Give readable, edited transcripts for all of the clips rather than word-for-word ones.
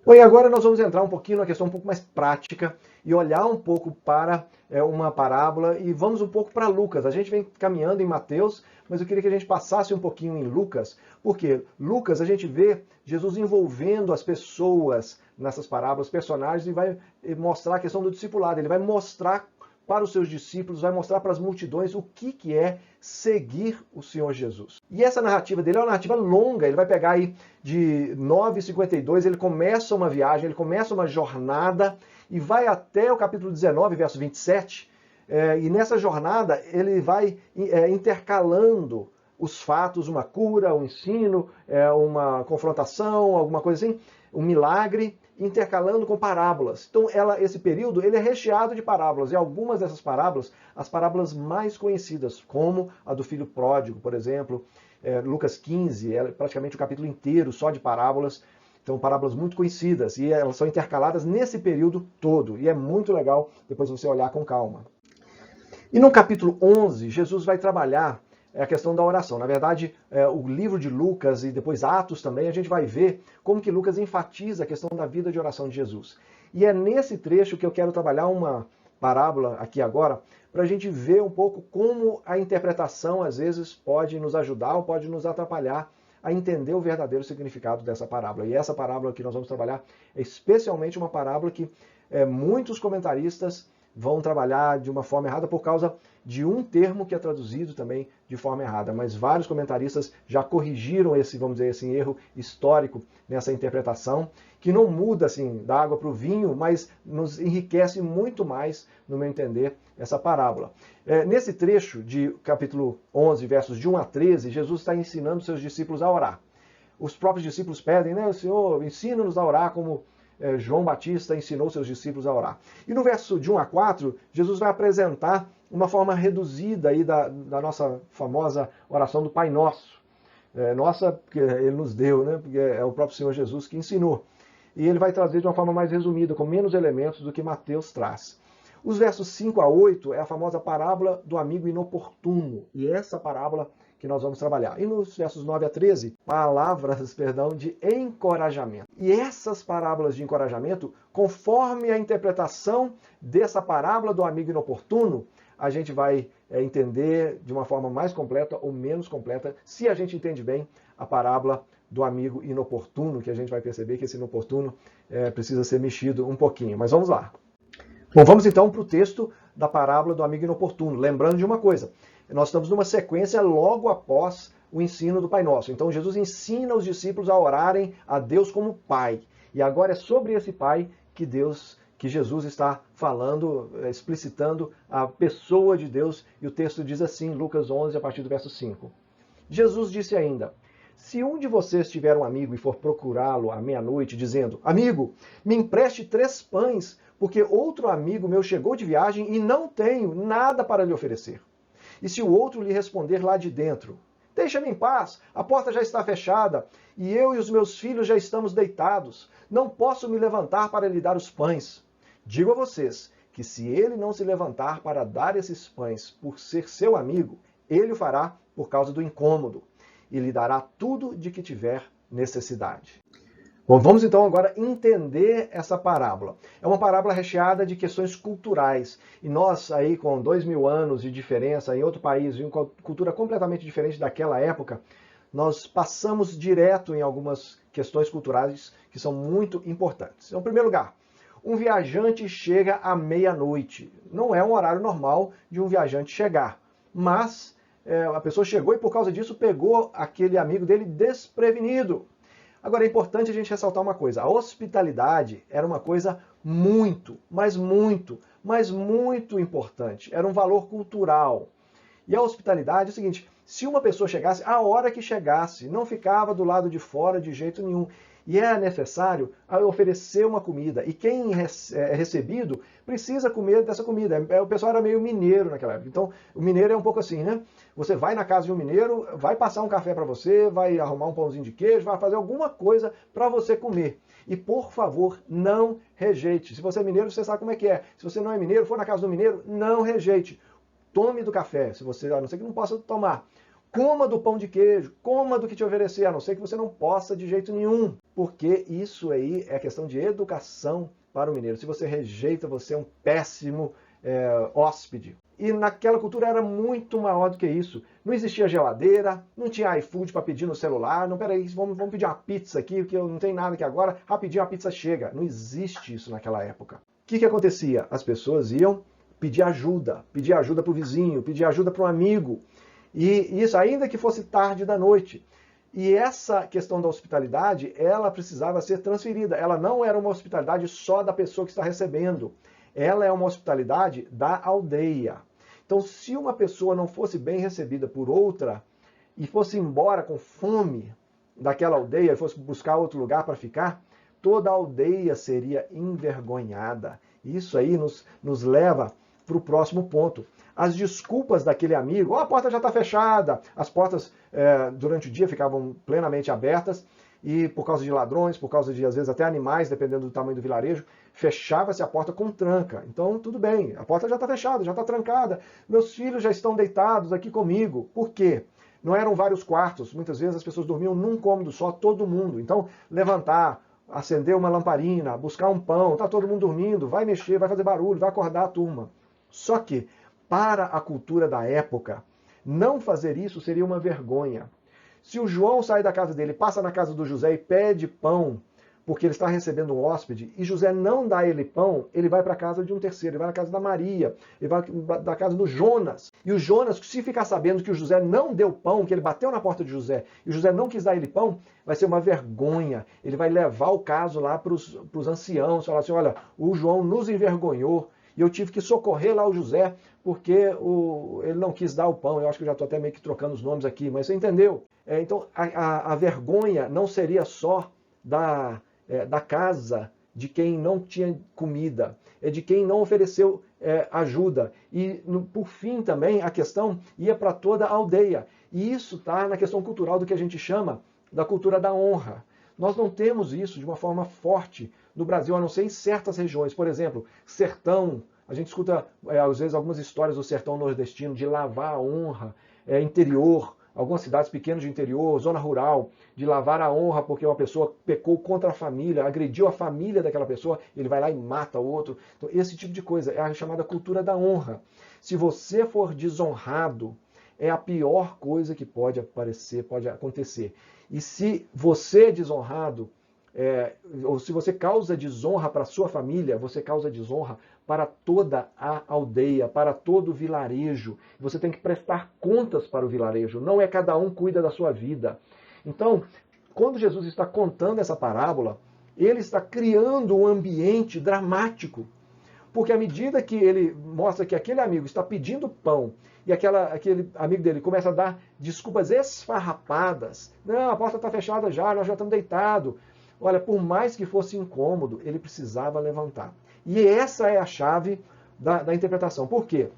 Bom, e agora nós vamos entrar um pouquinho numa questão um pouco mais prática e olhar um pouco para uma parábola e vamos um pouco para Lucas. A gente vem caminhando em Mateus, mas eu queria que a gente passasse um pouquinho em Lucas, porque Lucas a gente vê Jesus envolvendo as pessoas nessas parábolas, personagens, e vai mostrar a questão do discipulado. Ele vai mostrar para os seus discípulos, vai mostrar para as multidões o que é seguir o Senhor Jesus. E essa narrativa dele é uma narrativa longa, ele vai pegar aí de 9:52, ele começa uma viagem, ele começa uma jornada e vai até o capítulo 19, verso 27, e nessa jornada ele vai intercalando os fatos, uma cura, um ensino, uma confrontação, alguma coisa assim, um milagre, intercalando com parábolas. Então, esse período ele é recheado de parábolas, e algumas dessas parábolas, as parábolas mais conhecidas, como a do filho pródigo, por exemplo, Lucas 15, é praticamente o capítulo inteiro só de parábolas. Então, parábolas muito conhecidas, e elas são intercaladas nesse período todo, e é muito legal depois você olhar com calma. E no capítulo 11, Jesus vai trabalhar a questão da oração. Na verdade, o livro de Lucas e depois Atos também, a gente vai ver como que Lucas enfatiza a questão da vida de oração de Jesus. E é nesse trecho que eu quero trabalhar uma parábola aqui agora, para a gente ver um pouco como a interpretação às vezes pode nos ajudar ou pode nos atrapalhar a entender o verdadeiro significado dessa parábola. E essa parábola que nós vamos trabalhar é especialmente uma parábola que muitos comentaristas vão trabalhar de uma forma errada por causa de um termo que é traduzido também de forma errada, mas vários comentaristas já corrigiram esse, vamos dizer assim, erro histórico nessa interpretação, que não muda assim da água para o vinho, mas nos enriquece muito mais, no meu entender, essa parábola. Nesse trecho de capítulo 11, versos de 1 a 13, Jesus está ensinando seus discípulos a orar. Os próprios discípulos pedem, né, Senhor, ensina-nos a orar como João Batista ensinou seus discípulos a orar. E no verso de 1 a 4, Jesus vai apresentar uma forma reduzida aí da nossa famosa oração do Pai Nosso. Nossa, porque ele nos deu, né? Porque é o próprio Senhor Jesus que ensinou. E ele vai trazer de uma forma mais resumida, com menos elementos do que Mateus traz. Os versos 5 a 8 é a famosa parábola do amigo inoportuno. E essa parábola que nós vamos trabalhar. E nos versos 9 a 13, palavras, de encorajamento. E essas parábolas de encorajamento, conforme a interpretação dessa parábola do amigo inoportuno, a gente vai entender de uma forma mais completa ou menos completa, se a gente entende bem a parábola do amigo inoportuno, que a gente vai perceber que esse inoportuno precisa ser mexido um pouquinho. Mas vamos lá. Bom, vamos então para o texto da parábola do amigo inoportuno. Lembrando de uma coisa, nós estamos numa sequência logo após o ensino do Pai Nosso. Então Jesus ensina os discípulos a orarem a Deus como Pai. E agora é sobre esse Pai que Jesus está falando, explicitando a pessoa de Deus. E o texto diz assim, Lucas 11, a partir do verso 5. Jesus disse ainda: se um de vocês tiver um amigo e for procurá-lo à meia-noite, dizendo: amigo, me empreste 3 pães, porque outro amigo meu chegou de viagem e não tenho nada para lhe oferecer. E se o outro lhe responder lá de dentro: deixa-me em paz, a porta já está fechada, e eu e os meus filhos já estamos deitados, não posso me levantar para lhe dar os pães. Digo a vocês que se ele não se levantar para dar esses pães por ser seu amigo, ele o fará por causa do incômodo, e lhe dará tudo de que tiver necessidade. Bom, vamos então agora entender essa parábola. É uma parábola recheada de questões culturais. E nós, aí com 2000 anos de diferença, em outro país, em uma cultura completamente diferente daquela época, nós passamos direto em algumas questões culturais que são muito importantes. Então, em primeiro lugar, um viajante chega à meia-noite. Não é um horário normal de um viajante chegar, mas a pessoa chegou e por causa disso pegou aquele amigo dele desprevenido. Agora, é importante a gente ressaltar uma coisa. A hospitalidade era uma coisa muito, mas muito, mas muito importante. Era um valor cultural. E a hospitalidade é o seguinte, se uma pessoa chegasse, a hora que chegasse, não ficava do lado de fora de jeito nenhum. E é necessário oferecer uma comida. E quem é recebido precisa comer dessa comida. O pessoal era meio mineiro naquela época. Então, o mineiro é um pouco assim, né? Você vai na casa de um mineiro, vai passar um café para você, vai arrumar um pãozinho de queijo, vai fazer alguma coisa para você comer. E, por favor, não rejeite. Se você é mineiro, você sabe como é que é. Se você não é mineiro, for na casa do mineiro, não rejeite. Tome do café, se você, a não ser que não possa tomar. Coma do pão de queijo, coma do que te oferecer, a não ser que você não possa de jeito nenhum. Porque isso aí é questão de educação para o mineiro. Se você rejeita, você é um péssimo hóspede. E naquela cultura era muito maior do que isso. Não existia geladeira, não tinha iFood para pedir no celular. Não, peraí, vamos pedir uma pizza aqui, porque não tem nada aqui agora. Rapidinho a pizza chega. Não existe isso naquela época. O que acontecia? As pessoas iam pedir ajuda para o vizinho, pedir ajuda para um amigo. E isso ainda que fosse tarde da noite. E essa questão da hospitalidade, ela precisava ser transferida. Ela não era uma hospitalidade só da pessoa que está recebendo. Ela é uma hospitalidade da aldeia. Então, se uma pessoa não fosse bem recebida por outra e fosse embora com fome daquela aldeia e fosse buscar outro lugar para ficar, toda a aldeia seria envergonhada. Isso aí nos leva para o próximo ponto. As desculpas daquele amigo, a porta já está fechada, as portas durante o dia ficavam plenamente abertas, e por causa de ladrões, por causa de, às vezes, até animais, dependendo do tamanho do vilarejo, fechava-se a porta com tranca. Então, tudo bem, a porta já está fechada, já está trancada, meus filhos já estão deitados aqui comigo. Por quê? Não eram vários quartos, muitas vezes as pessoas dormiam num cômodo só, todo mundo. Então, levantar, acender uma lamparina, buscar um pão, está todo mundo dormindo, vai mexer, vai fazer barulho, vai acordar a turma. Só que, para a cultura da época, não fazer isso seria uma vergonha. Se o João sai da casa dele, passa na casa do José e pede pão, porque ele está recebendo um hóspede, e José não dá ele pão, ele vai para a casa de um terceiro, ele vai na casa da Maria, ele vai da casa do Jonas. E o Jonas, se ficar sabendo que o José não deu pão, que ele bateu na porta de José, e o José não quis dar ele pão, vai ser uma vergonha. Ele vai levar o caso lá para os anciãos, falar assim, olha, o João nos envergonhou, e eu tive que socorrer lá o José, porque ele não quis dar o pão. Eu acho que eu já estou até meio que trocando os nomes aqui, mas você entendeu? Então, a vergonha não seria só da casa de quem não tinha comida, é de quem não ofereceu ajuda. E, por fim, também, a questão ia para toda a aldeia. E isso está na questão cultural do que a gente chama da cultura da honra. Nós não temos isso de uma forma forte no Brasil, a não ser em certas regiões. Por exemplo, sertão. A gente escuta, às vezes, algumas histórias do sertão nordestino, de lavar a honra, interior, algumas cidades pequenas de interior, zona rural, de lavar a honra porque uma pessoa pecou contra a família, agrediu a família daquela pessoa, ele vai lá e mata o outro. Então, esse tipo de coisa é a chamada cultura da honra. Se você for desonrado, é a pior coisa que pode acontecer. E se você é desonrado, ou se você causa desonra para a sua família, você causa desonra para toda a aldeia, para todo o vilarejo. Você tem que prestar contas para o vilarejo, não é cada um cuida da sua vida. Então, quando Jesus está contando essa parábola, ele está criando um ambiente dramático. Porque à medida que ele mostra que aquele amigo está pedindo pão e aquele amigo dele começa a dar desculpas esfarrapadas, não, a porta está fechada já, nós já estamos deitados. Olha, por mais que fosse incômodo, ele precisava levantar. E essa é a chave da interpretação. Por quê?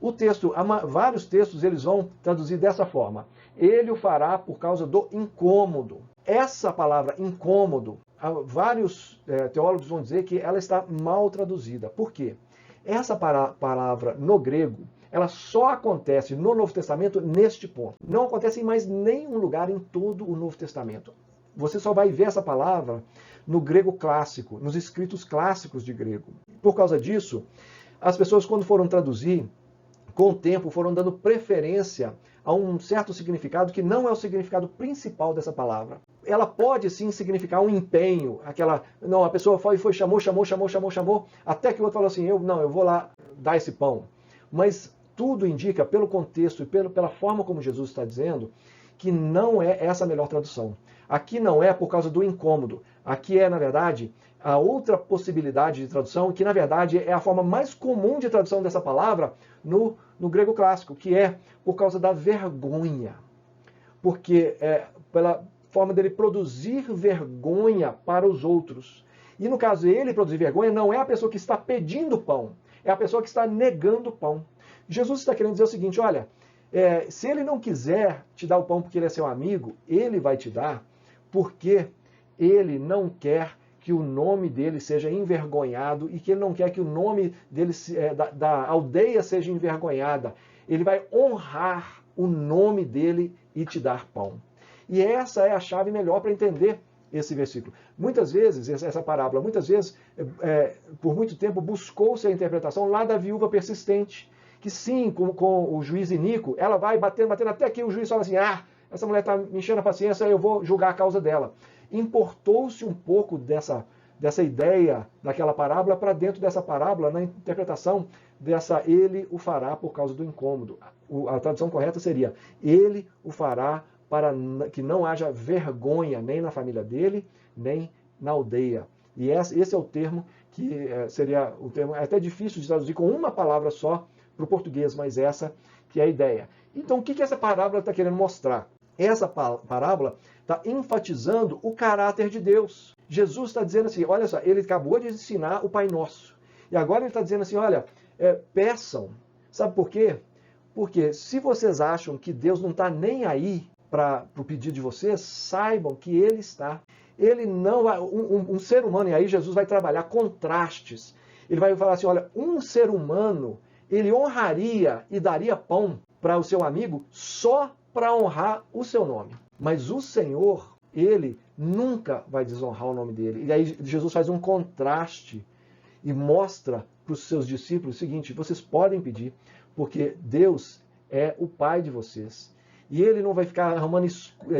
O texto, vários textos eles vão traduzir dessa forma. Ele o fará por causa do incômodo. Essa palavra incômodo, vários teólogos vão dizer que ela está mal traduzida. Por quê? Essa palavra no grego, ela só acontece no Novo Testamento neste ponto. Não acontece em mais nenhum lugar em todo o Novo Testamento. Você só vai ver essa palavra no grego clássico, nos escritos clássicos de grego. Por causa disso, as pessoas, quando foram traduzir, com o tempo foram dando preferência a um certo significado que não é o significado principal dessa palavra. Ela pode sim significar um empenho, a pessoa foi, chamou, até que o outro falou assim, eu vou lá dar esse pão. Mas tudo indica, pelo contexto e pela forma como Jesus está dizendo, que não é essa a melhor tradução. Aqui não é por causa do incômodo. Aqui é, na verdade, a outra possibilidade de tradução, que na verdade é a forma mais comum de tradução dessa palavra no grego clássico, que é por causa da vergonha. Porque pela forma dele produzir vergonha para os outros. E no caso, ele produzir vergonha não é a pessoa que está pedindo pão, é a pessoa que está negando pão. Jesus está querendo dizer o seguinte, olha, se ele não quiser te dar o pão porque ele é seu amigo, ele vai te dar porque ele não quer que o nome dele seja envergonhado e que ele não quer que o nome dele, da aldeia seja envergonhada. Ele vai honrar o nome dele e te dar pão. E essa é a chave melhor para entender esse versículo. Muitas vezes, essa parábola, por muito tempo, buscou-se a interpretação lá da viúva persistente, que sim, com o juiz Inico, ela vai batendo até que o juiz fala assim, essa mulher está me enchendo a paciência, eu vou julgar a causa dela. Importou-se um pouco dessa ideia daquela parábola para dentro dessa parábola, na interpretação dessa ele o fará por causa do incômodo. A tradução correta seria, ele o fará para que não haja vergonha nem na família dele, nem na aldeia. E esse é o termo que seria o termo, é até difícil de traduzir com uma palavra só para o português, mas essa que é a ideia. Então, o que essa parábola está querendo mostrar? Essa parábola está enfatizando o caráter de Deus. Jesus está dizendo assim, olha só, ele acabou de ensinar o Pai Nosso. E agora ele está dizendo assim, olha, peçam. Sabe por quê? Porque se vocês acham que Deus não está nem aí para o pedido de vocês, saibam que ele está. Ele não vai, um ser humano, e aí Jesus vai trabalhar contrastes. Ele vai falar assim, olha, um ser humano, ele honraria e daria pão para o seu amigo só para honrar o seu nome. Mas o Senhor, ele nunca vai desonrar o nome dele. E aí Jesus faz um contraste e mostra para os seus discípulos o seguinte, vocês podem pedir, porque Deus é o Pai de vocês. E ele não vai ficar arrumando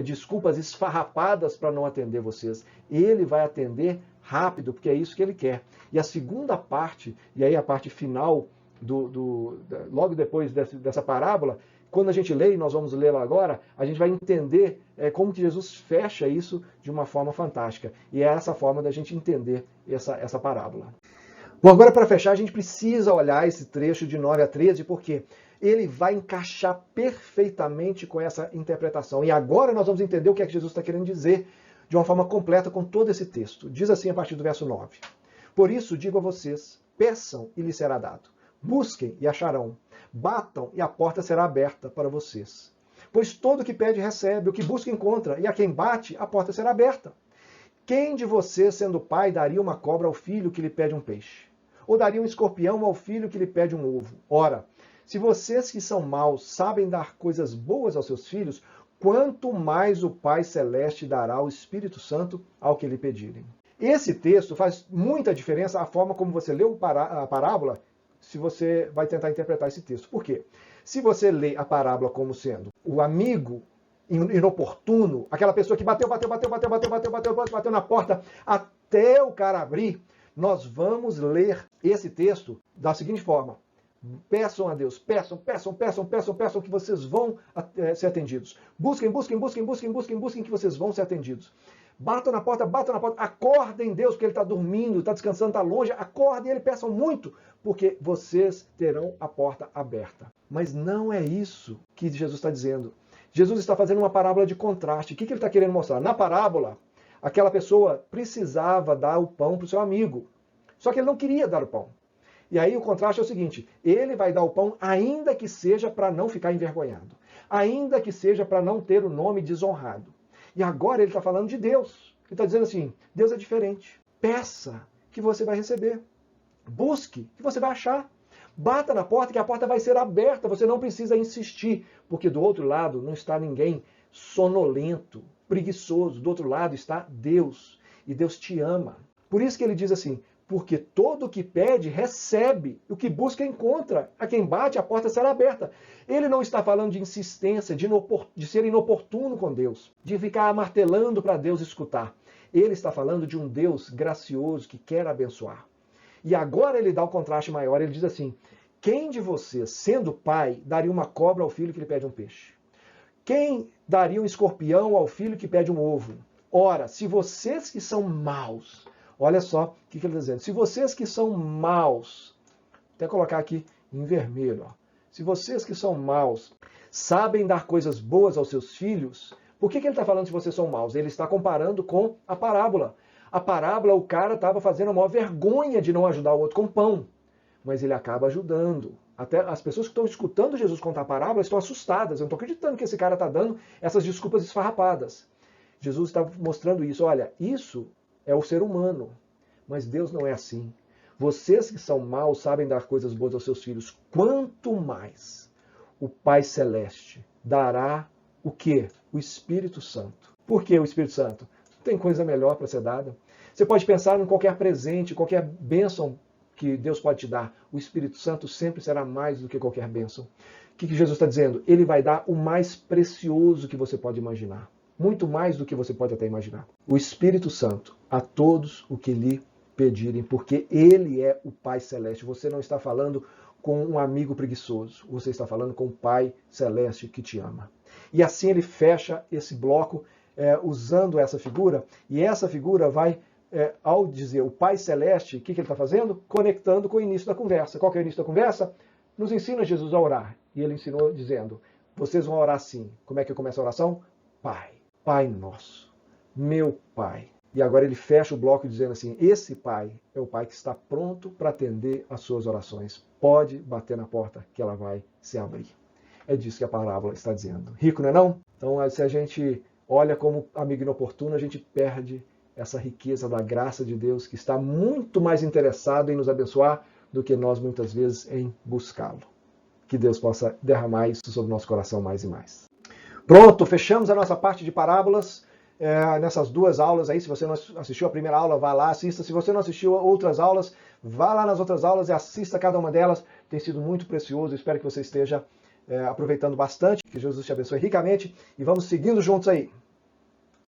desculpas esfarrapadas para não atender vocês. Ele vai atender rápido, porque é isso que ele quer. E a segunda parte, e aí a parte final, logo depois dessa parábola, quando a gente lê, e nós vamos lê-la agora, a gente vai entender como que Jesus fecha isso de uma forma fantástica. E é essa forma da gente entender essa parábola. Bom, agora para fechar, a gente precisa olhar esse trecho de 9 a 13, porque ele vai encaixar perfeitamente com essa interpretação. E agora nós vamos entender o que é que Jesus está querendo dizer de uma forma completa com todo esse texto. Diz assim a partir do verso 9. Por isso digo a vocês, peçam e lhes será dado. Busquem e acharão. Batam e a porta será aberta para vocês. Pois todo o que pede recebe, o que busca encontra, e a quem bate, a porta será aberta. Quem de vocês, sendo pai, daria uma cobra ao filho que lhe pede um peixe? Ou daria um escorpião ao filho que lhe pede um ovo? Ora, se vocês que são maus sabem dar coisas boas aos seus filhos, quanto mais o Pai Celeste dará o Espírito Santo ao que lhe pedirem. Esse texto faz muita diferença a forma como você leu a parábola, se você vai tentar interpretar esse texto. Por quê? Se você lê a parábola como sendo o amigo inoportuno, aquela pessoa que bateu na porta até o cara abrir, nós vamos ler esse texto da seguinte forma. Peçam a Deus, peçam que vocês vão ser atendidos. Busquem que vocês vão ser atendidos. Batam na porta, acordem Deus, porque ele está dormindo, está descansando, está longe, acordem ele, peçam muito, porque vocês terão a porta aberta. Mas não é isso que Jesus está dizendo. Jesus está fazendo uma parábola de contraste. O que ele está querendo mostrar? Na parábola, aquela pessoa precisava dar o pão para o seu amigo, só que ele não queria dar o pão. E aí o contraste é o seguinte, ele vai dar o pão ainda que seja para não ficar envergonhado, ainda que seja para não ter o nome desonrado. E agora ele está falando de Deus. Ele está dizendo assim, Deus é diferente. Peça que você vai receber. Busque que você vai achar. Bata na porta que a porta vai ser aberta. Você não precisa insistir, porque do outro lado não está ninguém sonolento, preguiçoso. Do outro lado está Deus. E Deus te ama. Por isso que ele diz assim, porque todo o que pede, recebe. O que busca, encontra. A quem bate, a porta será aberta. Ele não está falando de insistência, de ser inoportuno com Deus, de ficar martelando para Deus escutar. Ele está falando de um Deus gracioso que quer abençoar. E agora ele dá um contraste maior. Ele diz assim, quem de vocês, sendo pai, daria uma cobra ao filho que lhe pede um peixe? Quem daria um escorpião ao filho que pede um ovo? Ora, se vocês que são maus... Olha só o que ele está dizendo. Se vocês que são maus, vou até colocar aqui em vermelho, ó. Se vocês que são maus sabem dar coisas boas aos seus filhos, por que ele está falando se vocês são maus? Ele está comparando com a parábola. A parábola, o cara estava fazendo a maior vergonha de não ajudar o outro com pão, mas ele acaba ajudando. Até as pessoas que estão escutando Jesus contar a parábola estão assustadas. Eu não estou acreditando que esse cara está dando essas desculpas esfarrapadas. Jesus está mostrando isso. Olha, isso é o ser humano, mas Deus não é assim. Vocês que são maus sabem dar coisas boas aos seus filhos. Quanto mais o Pai Celeste dará o quê? O Espírito Santo. Por que o Espírito Santo? Não tem coisa melhor para ser dada. Você pode pensar em qualquer presente, qualquer bênção que Deus pode te dar. O Espírito Santo sempre será mais do que qualquer bênção. O que Jesus está dizendo? Ele vai dar o mais precioso que você pode imaginar. Muito mais do que você pode até imaginar. O Espírito Santo a todos o que lhe pedirem, porque Ele é o Pai Celeste. Você não está falando com um amigo preguiçoso. Você está falando com o Pai Celeste que te ama. E assim ele fecha esse bloco usando essa figura. E essa figura vai, ao dizer o Pai Celeste, o que ele está fazendo? Conectando com o início da conversa. Qual que é o início da conversa? Nos ensina Jesus a orar. E ele ensinou dizendo, vocês vão orar assim. Como é que começa a oração? Pai, Pai nosso, meu Pai. E agora ele fecha o bloco dizendo assim, esse Pai é o Pai que está pronto para atender às suas orações. Pode bater na porta que ela vai se abrir. É disso que a parábola está dizendo. Rico, não é não? Então, se a gente olha como amigo inoportuno, a gente perde essa riqueza da graça de Deus, que está muito mais interessado em nos abençoar do que nós, muitas vezes, em buscá-lo. Que Deus possa derramar isso sobre o nosso coração mais e mais. Pronto, fechamos a nossa parte de parábolas. Nessas duas aulas aí, se você não assistiu a primeira aula, vá lá, assista. Se você não assistiu outras aulas, vá lá nas outras aulas e assista cada uma delas. Tem sido muito precioso, espero que você esteja aproveitando bastante. Que Jesus te abençoe ricamente e vamos seguindo juntos aí.